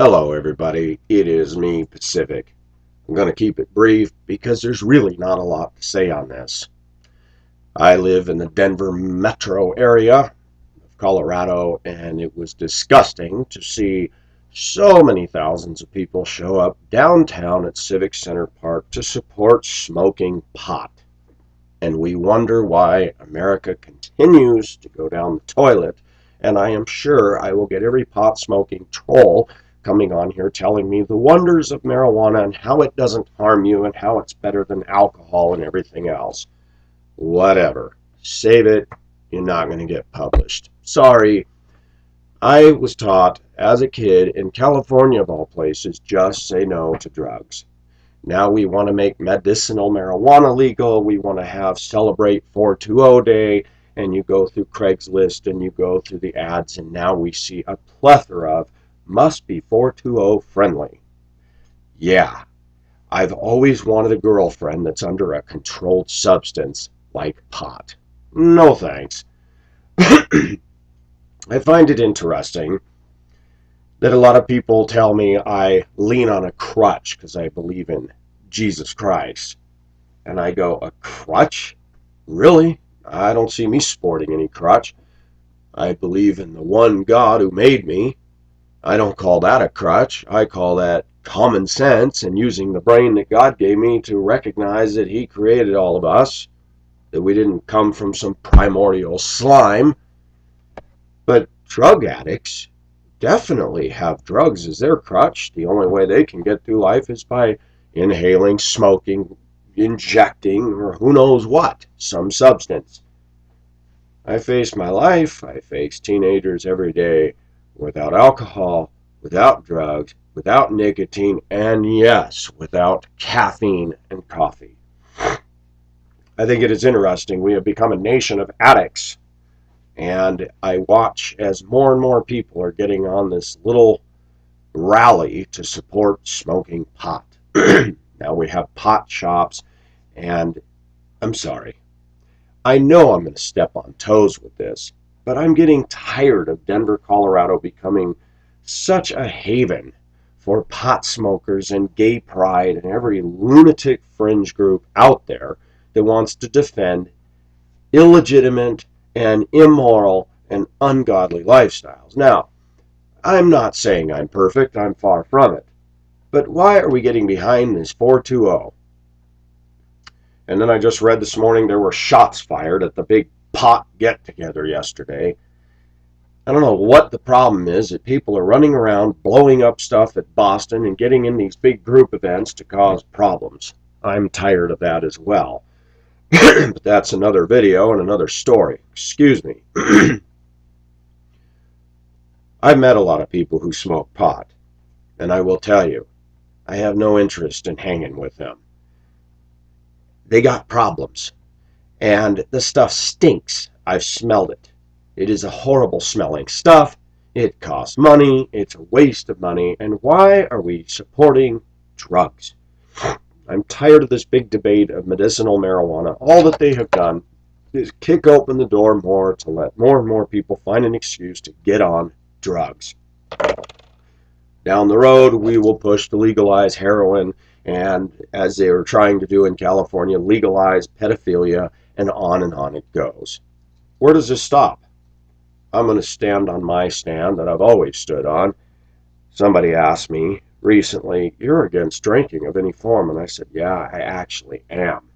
Hello everybody, it is me, Pacific. I'm going to keep it brief because there's really not a lot to say on this. I live in the Denver metro area of Colorado, and it was disgusting to see so many thousands of people show up downtown at Civic Center Park to support smoking pot. And we wonder why America continues to go down the toilet, and I am sure I will get every pot-smoking troll coming on here telling me the wonders of marijuana and how it doesn't harm you and how it's better than alcohol and everything else. Whatever. Save it. You're not going to get published. Sorry. I was taught as a kid in California, of all places, just say no to drugs. Now we want to make medicinal marijuana legal. We want to celebrate 420 Day, and you go through Craigslist and you go through the ads, and now we see a plethora of must be 420 friendly. Yeah, I've always wanted a girlfriend that's under a controlled substance like pot. No thanks. I find it interesting that a lot of people tell me I lean on a crutch because I believe in Jesus Christ. And I go, a crutch? Really? I don't see me sporting any crutch. I believe in the one God who made me. I don't call that a crutch. I call that common sense and using the brain that God gave me to recognize that He created all of us, that we didn't come from some primordial slime. But drug addicts definitely have drugs as their crutch. The only way they can get through life is by inhaling, smoking, injecting, or who knows what, some substance. I face my life. I face teenagers every day without alcohol, without drugs, without nicotine, and yes, without caffeine and coffee. I think it is interesting. We have become a nation of addicts. And I watch as more and more people are getting on this little rally to support smoking pot. Now we have pot shops, and I'm sorry. I know I'm going to step on toes with this, but I'm getting tired of Denver, Colorado becoming such a haven for pot smokers and gay pride and every lunatic fringe group out there that wants to defend illegitimate and immoral and ungodly lifestyles. Now, I'm not saying I'm perfect, I'm far from it. But why are we getting behind this 420? And then I just read this morning there were shots fired at the big pot get-together yesterday. I don't know what the problem is that people are running around blowing up stuff at Boston and getting in these big group events to cause problems. I'm tired of that as well. But that's another video and another story. Excuse me. I've met a lot of people who smoke pot, and I will tell you, I have no interest in hanging with them. They got problems, and the stuff stinks. I've smelled it. It is a horrible smelling stuff. It costs money. It's a waste of money. And why are we supporting drugs? I'm tired of this big debate of medicinal marijuana. All that they have done is kick open the door more to let more and more people find an excuse to get on drugs. Down the road, we will push to legalize heroin, and as they were trying to do in California, legalize pedophilia, and on it goes. Where does this stop? I'm going to stand on my stand that I've always stood on. Somebody asked me recently, you're against drinking of any form, and I said, yeah, I actually am.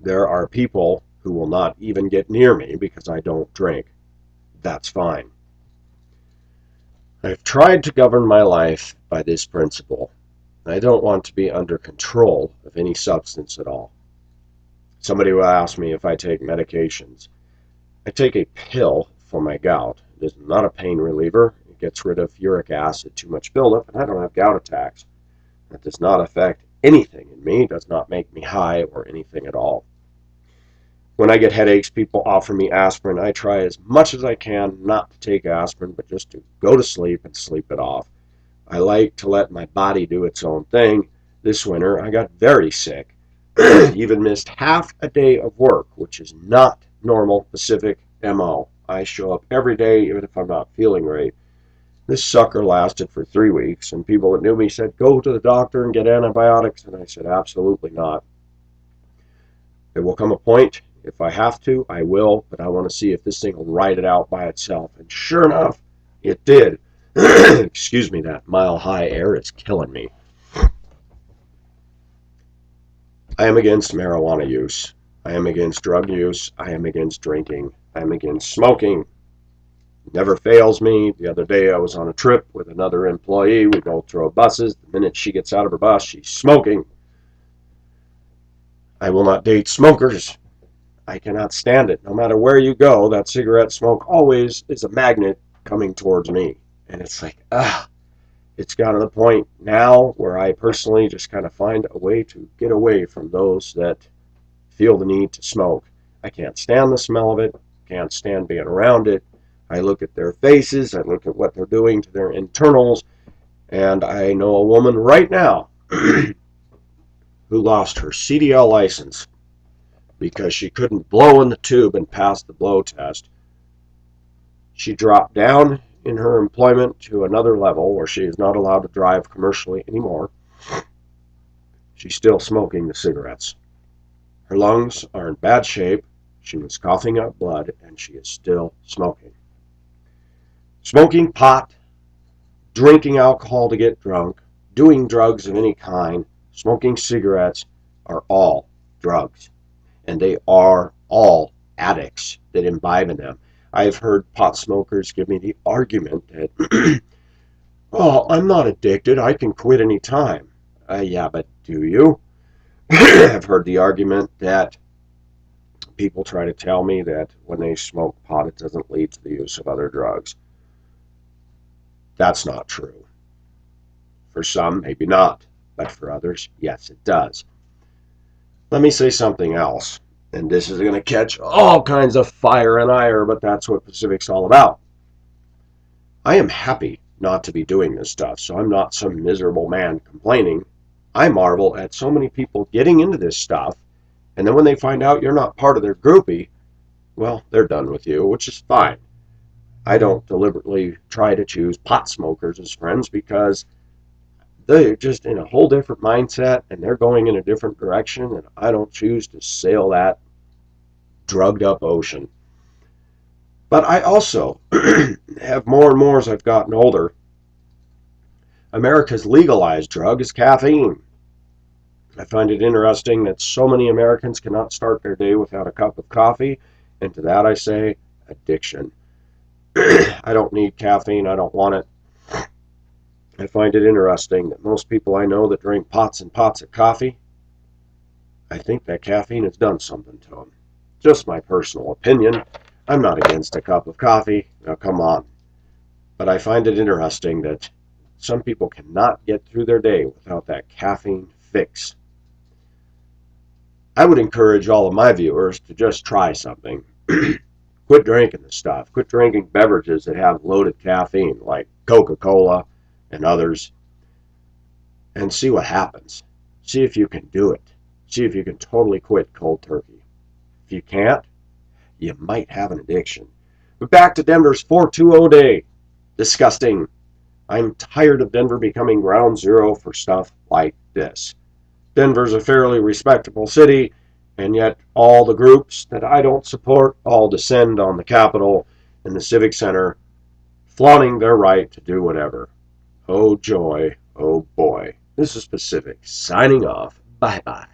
There are people who will not even get near me because I don't drink. That's fine. I've tried to govern my life by this principle. I don't want to be under control of any substance at all. Somebody will ask me if I take medications. I take a pill for my gout. It is not a pain reliever. It gets rid of uric acid, too much buildup, and I don't have gout attacks. That does not affect anything in me. It does not make me high or anything at all. When I get headaches, people offer me aspirin. I try as much as I can not to take aspirin, but just to go to sleep and sleep it off. I like to let my body do its own thing. This winter, I got very sick. Even missed half a day of work, which is not normal Pacific MO. I show up every day, even if I'm not feeling great. This sucker lasted for 3 weeks, and people that knew me said, go to the doctor and get antibiotics. And I said, absolutely not. There will come a point, if I have to, I will, but I want to see if this thing will ride it out by itself. And sure enough, it did. Excuse me, that mile-high air is killing me. I am against marijuana use. I am against drug use. I am against drinking. I am against smoking. It never fails me. The other day I was on a trip with another employee. We both drove buses. The minute she gets out of her bus, she's smoking. I will not date smokers. I cannot stand it. No matter where you go, that cigarette smoke always is a magnet coming towards me. And it's like, it's got to the point now where I personally just kind of find a way to get away from those that feel the need to smoke. I can't stand the smell of it. Can't stand being around it. I look at their faces. I look at what they're doing to their internals. And I know a woman right now who lost her CDL license because she couldn't blow in the tube and pass the blow test. She dropped down in her employment to another level where she is not allowed to drive commercially anymore. She's still smoking the cigarettes. Her lungs are in bad shape. She was coughing up blood, and she is still smoking. Smoking pot, drinking alcohol to get drunk, doing drugs of any kind, smoking cigarettes are all drugs. And they are all addicts that imbibe in them. I've heard pot smokers give me the argument that, oh, I'm not addicted. I can quit any time. Yeah, but do you? I've heard the argument that people try to tell me that when they smoke pot, it doesn't lead to the use of other drugs. That's not true. For some, maybe not. But for others, yes, it does. Let me say something else. And this is going to catch all kinds of fire and ire, but that's what Pacific's all about. I am happy not to be doing this stuff, so I'm not some miserable man complaining. I marvel at so many people getting into this stuff, and then when they find out you're not part of their groupie, well, they're done with you, which is fine. I don't deliberately try to choose pot smokers as friends because they're just in a whole different mindset, and they're going in a different direction, and I don't choose to sail that drugged up ocean. But I also have more and more as I've gotten older. America's legalized drug is caffeine. I find it interesting that so many Americans cannot start their day without a cup of coffee, and to that I say addiction. I don't need caffeine. I don't want it. I find it interesting that most people I know that drink pots and pots of coffee, I think that caffeine has done something to them. Just my personal opinion. I'm not against a cup of coffee. Now, come on. But I find it interesting that some people cannot get through their day without that caffeine fix. I would encourage all of my viewers to just try something. Quit drinking the stuff. Quit drinking beverages that have loaded caffeine, like Coca-Cola and others, and see what happens. See if you can do it. See if you can totally quit cold turkey. If you can't, you might have an addiction. But back to Denver's 420 day. Disgusting. I'm tired of Denver becoming ground zero for stuff like this. Denver's a fairly respectable city, and yet all the groups that I don't support all descend on the Capitol and the Civic Center, flaunting their right to do whatever. Oh joy, oh boy. This is Pacific, signing off. Bye-bye.